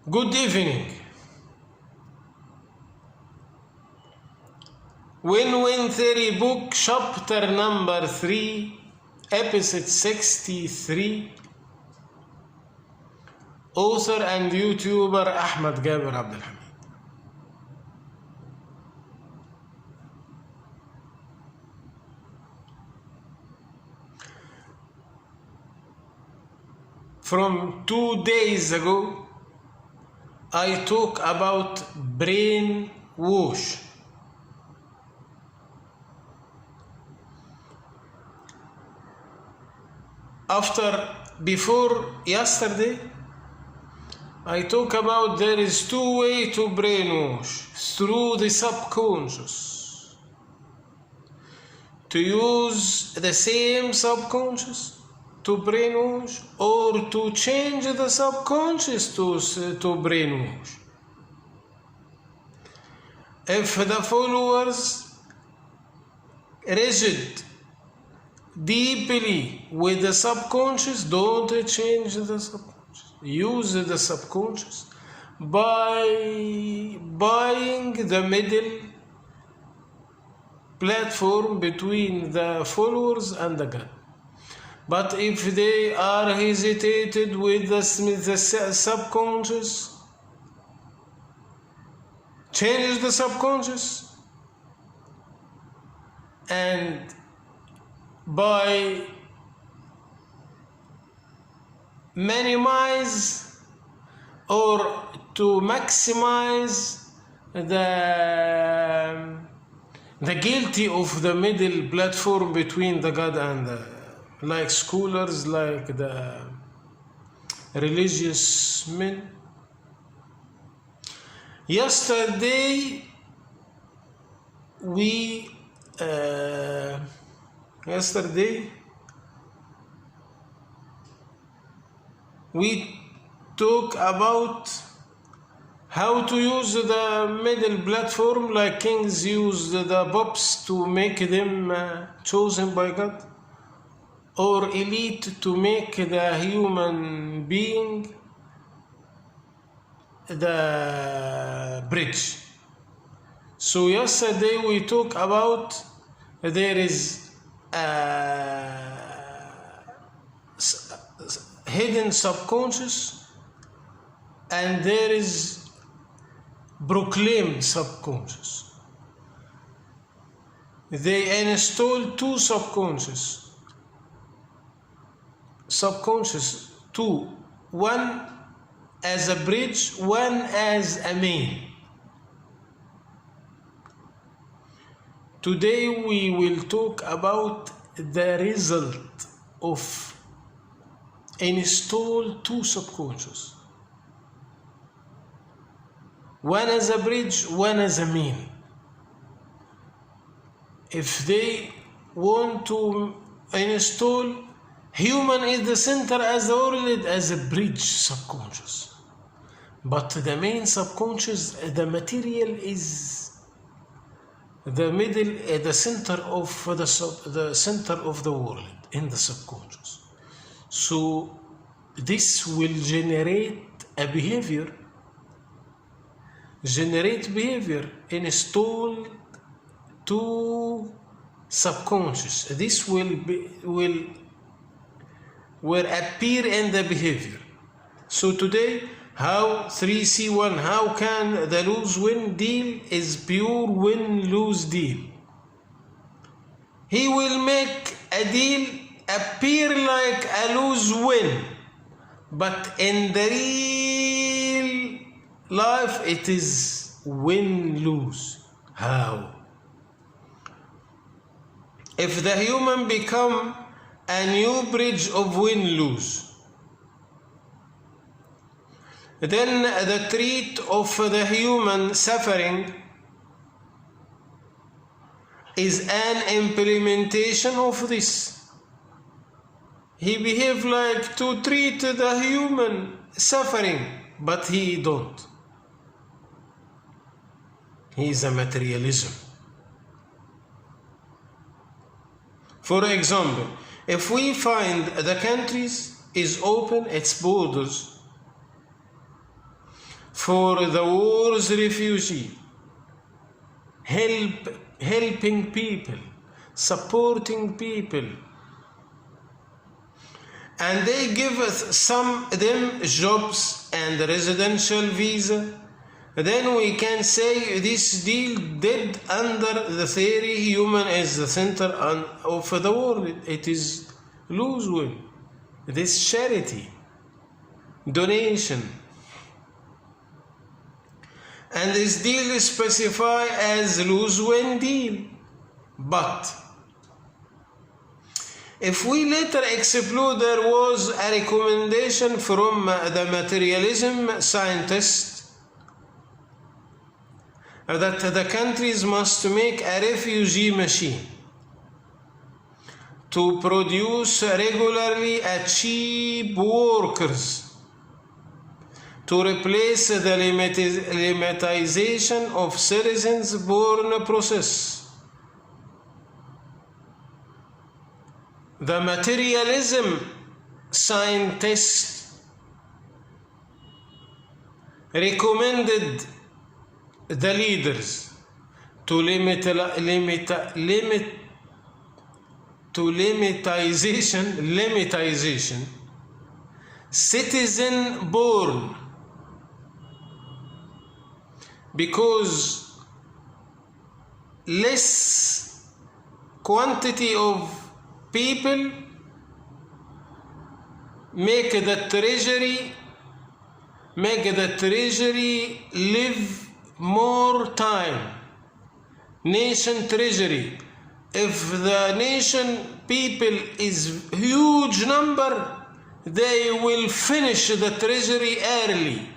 Good evening. Win-Win Theory Book, Chapter number 3, Episode 63. Author and YouTuber Ahmed Gaber Abdul Hamid. From 2 days ago, I talk about brain wash. Before yesterday, I talk about there is 2 ways to brainwash: through the subconscious, to use the same subconscious to brainwash, or to change the subconscious to brainwash. If the followers rigid deeply with the subconscious, don't change the subconscious. Use the subconscious by buying the middle platform between the followers and the God. But if they are hesitated with the subconscious, change the subconscious, and by minimize or to maximize the guilty of the middle platform between the God and like scholars, like the religious men. Yesterday we talk about how to use the middle platform, like kings use the popes to make them chosen by God, or elite to make the human being the bridge. So yesterday we talk about there is hidden subconscious and there is proclaimed subconscious. They install 2 subconscious, 2, one as a bridge, one as a main. Today we will talk about the result of install 2 subconscious, one as a bridge, one as a main. If they want to install human is the center as the world as a bridge subconscious, but the main subconscious, the material is the middle, the center of the center of the world in the subconscious. So this will generate behavior, installed to subconscious. This will appear in the behavior. So today, how 3C1, how can the lose-win deal is pure win-lose deal. He will make a deal appear like a lose-win, but in the real life it is win-lose. How? If the human become a new bridge of win-lose, then the trait of the human suffering is an implementation of this. He behave like to treat the human suffering, but he don't. He is a materialism. For example, if we find the countries is open its borders for the war's refugee, helping people, supporting people, and they give them jobs and residential visa, then we can say this deal did under the theory human is the center of the world. It is lose-win. This charity, donation, and this deal is specified as lose-win deal. But if we later explore, there was a recommendation from the materialism scientists that the countries must make a refugee machine to produce regularly a cheap workers to replace the limitization of citizens born process. The materialism scientists recommended the leaders to limitization citizen born, because less quantity of people make the treasury live more time. Nation treasury. If the nation people is huge number, they will finish the treasury early.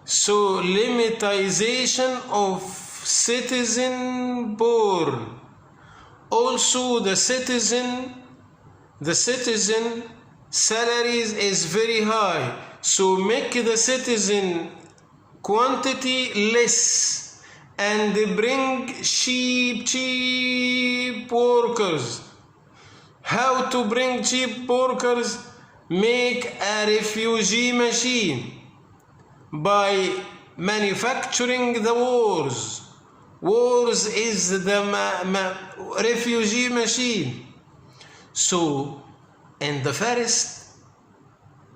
So limitization of citizen born. Also the citizen salaries is very high. So make the citizen quantity less and bring cheap workers. How to bring cheap workers? Make a refugee machine by manufacturing the wars. Wars is the refugee machine. So in the first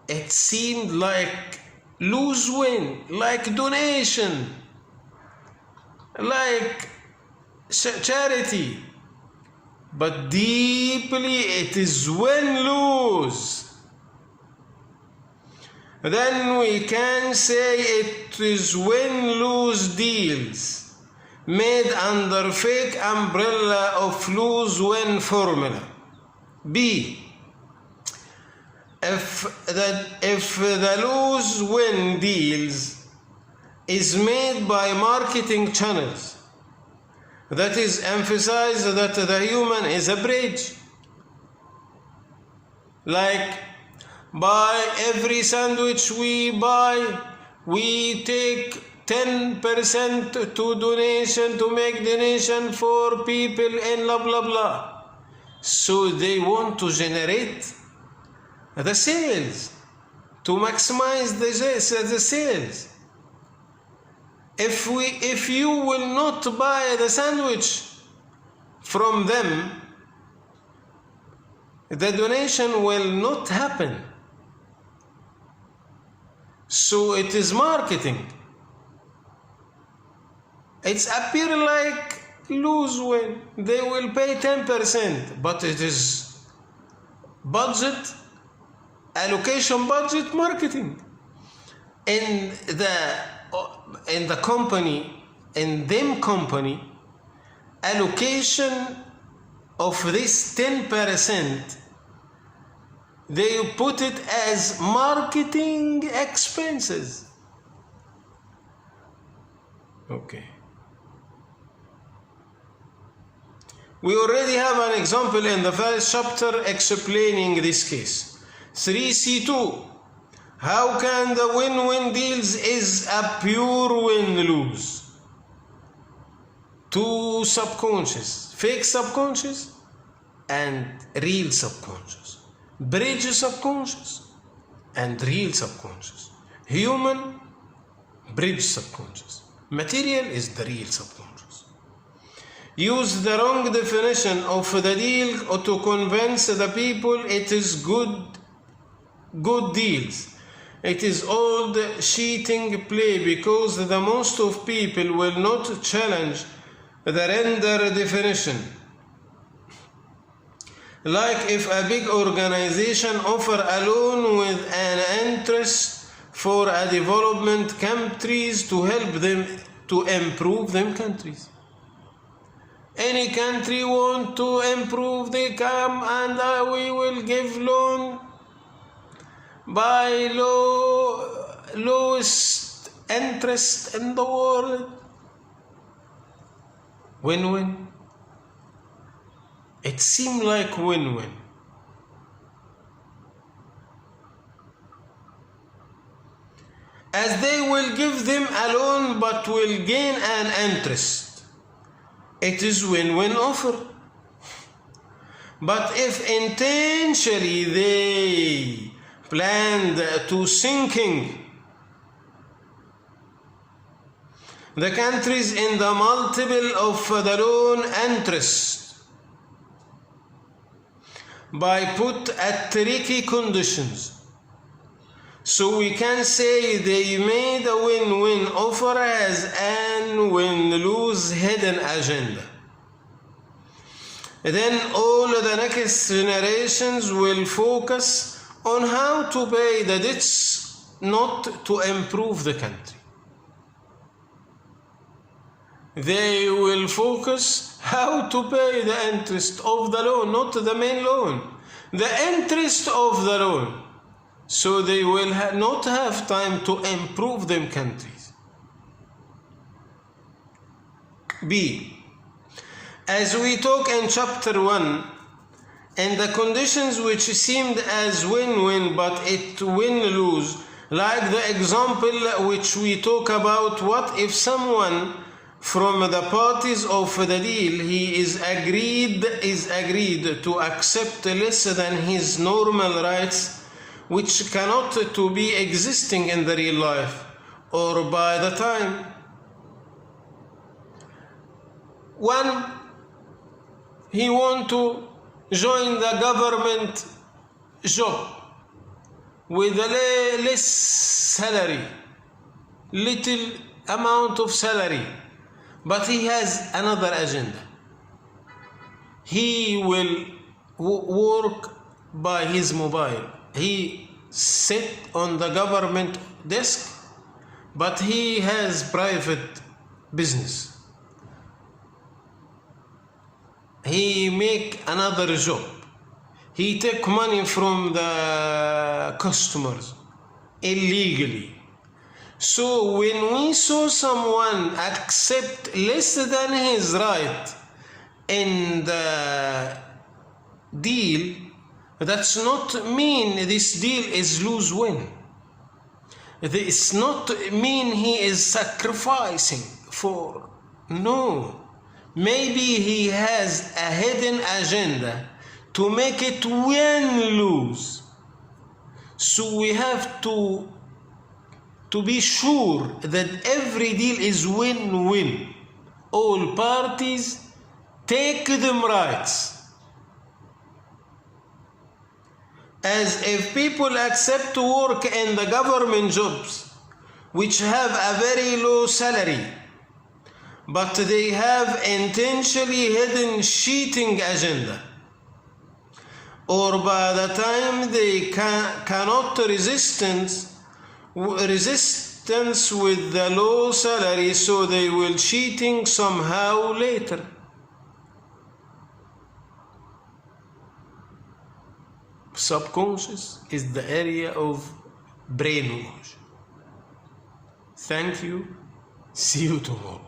it seemed like lose-win, like donation, like charity, but deeply it is win-lose. Then we can say it is win-lose deals made under fake umbrella of lose-win formula. B. If the lose-win deals is made by marketing channels, that is emphasize that the human is a bridge, like by every sandwich we buy, we take 10% to donation, to make donation for people and blah blah blah. So they want to generate the sales, to maximize the sales. If you will not buy the sandwich from them, the donation will not happen. So it is marketing. It's appear like lose-win. They will pay 10%, but it is budget, allocation budget marketing. In the company, in them company, allocation of this 10%, they put it as marketing expenses. Okay. We already have an example in the first chapter explaining this case. 3C2. How can the win-win deals is a pure win-lose? Two subconscious, fake subconscious and real subconscious. Bridge subconscious and real subconscious. Human Bridge subconscious. Material is the real subconscious. Use the wrong definition of the deal to convince the people it is good deals. It is old cheating play because the most of people will not challenge the render definition. Like if a big organization offer a loan with an interest for a development countries to help them to improve them countries. Any country want to improve, they come and we will give loan by lowest interest in the world. Win-win. It seemed like win-win. As they will give them a loan but will gain an interest. It is win-win offer. But if intentionally they planned to sinking the countries in the multiple of the loan interest by put at tricky conditions. So we can say they made a win-win offer as an win-lose hidden agenda. Then all the next generations will focus on how to pay the debts, not to improve the country. They will focus how to pay the interest of the loan, not the main loan. The interest of the loan. So they will not have time to improve them countries. B. As we talk in chapter 1, and the conditions which seemed as win-win but it win-lose, like the example which we talk about, what if someone from the parties of the deal is agreed to accept less than his normal rights, which cannot to be existing in the real life or by the time. One, he want to join the government job with a less salary, little amount of salary, but he has another agenda. He will work by his mobile. He sit on the government desk, but he has private business. He make another job. He take money from the customers illegally. So when we saw someone accept less than his right in the deal, that's not mean this deal is lose-win. It's not mean he is sacrificing for. No. Maybe he has a hidden agenda to make it win-lose. So we have to be sure that every deal is win-win. All parties take them rights. As if people accept to work in the government jobs, which have a very low salary, but they have intentionally hidden cheating agenda, or by the time they cannot resistance with the low salary, so they will cheating somehow later. Subconscious is the area of brainwash. Thank you. See you tomorrow.